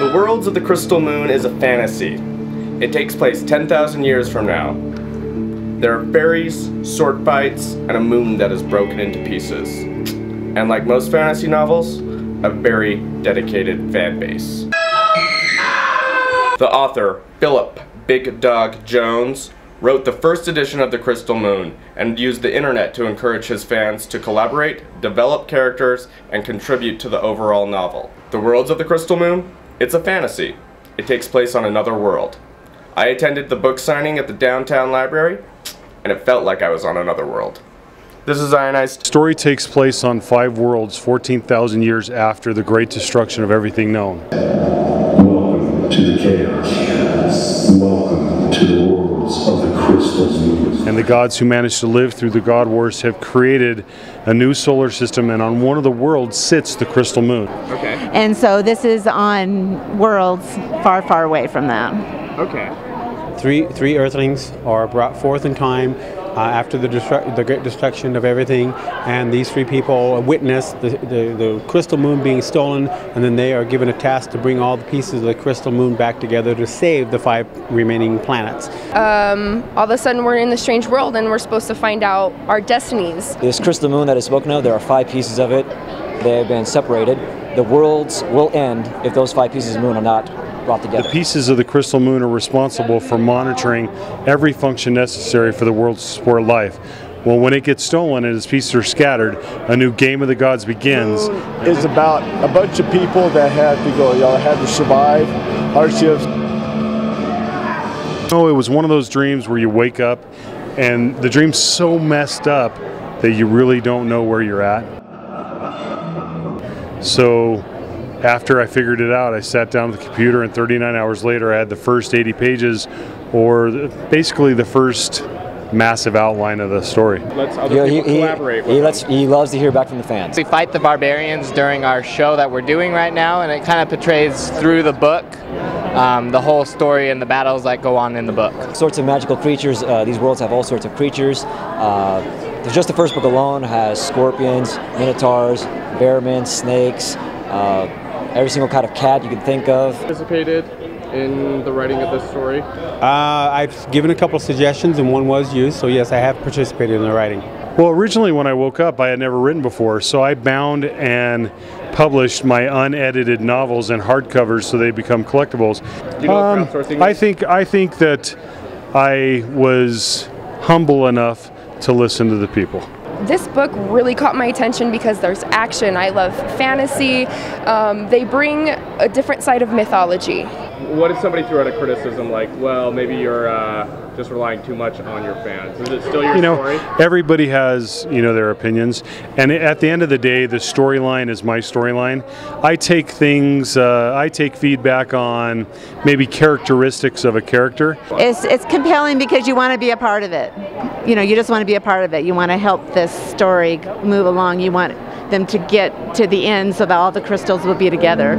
The Worlds of the Crystal Moon is a fantasy. It takes place 10,000 years from now. There are fairies, sword fights, and a moon that is broken into pieces. And like most fantasy novels, a very dedicated fan base. The author, Philip Big Dog Jones, wrote the first edition of The Crystal Moon and used the internet to encourage his fans to collaborate, develop characters, and contribute to the overall novel. The Worlds of the Crystal Moon? It's a fantasy. It takes place on another world. I attended the book signing at the downtown library, and it felt like I was on another world. This is Zionized. The story takes place on 5 worlds 14,000 years after the great destruction of everything known. Welcome to the chaos. Welcome to the worlds of the Crystal Moon. And the gods who managed to live through the God Wars have created a new solar system, and on one of the worlds sits the Crystal Moon. Okay. And so this is on worlds far, far away from them. Okay. Three Earthlings are brought forth in time after the great destruction of everything, and these 3 people witness the Crystal Moon being stolen, and then they are given a task to bring all the pieces of the Crystal Moon back together to save the 5 remaining planets. All of a sudden we're in the strange world and we're supposed to find out our destinies. This Crystal Moon that is spoken of, there are 5 pieces of it. They have been separated. The worlds will end if those 5 pieces of moon are not brought together. The pieces of the Crystal Moon are responsible for monitoring every function necessary for the world to support life. Well, when it gets stolen and its pieces are scattered, a new game of the gods begins. It's about a bunch of people that had to go, had to survive hardships. Oh, it was one of those dreams where you wake up and the dream's so messed up that you really don't know where you're at. So after I figured it out, I sat down at the computer, and 39 hours later I had the first 80 pages, or basically the first massive outline of the story. Let's other people collaborate with he loves to hear back from the fans. We fight the barbarians during our show that we're doing right now, and it kind of portrays through the book the whole story and the battles that go on in the book. Sorts of magical creatures. These worlds have all sorts of creatures. Just the first book alone has scorpions, minotaurs, bearmen, snakes, every single kind of cat you can think of. Participated in the writing of this story? I've given a couple of suggestions and one was used, so yes, I have participated in the writing. Well, originally when I woke up, I had never written before, so I bound and published my unedited novels in hardcovers so they become collectibles. Do you know what crowdsourcing is? I think that I was humble enough to listen to the people. This book really caught my attention because there's action. I love fantasy. They bring a different side of mythology. What if somebody threw out a criticism like, well, maybe you're just relying too much on your fans? Is it still your story? Everybody has, their opinions, and at the end of the day, the storyline is my storyline. I take things, I take feedback on maybe characteristics of a character. It's compelling because you want to be a part of it. You just want to be a part of it. You want to help this story move along. You want them to get to the end so that all the crystals will be together.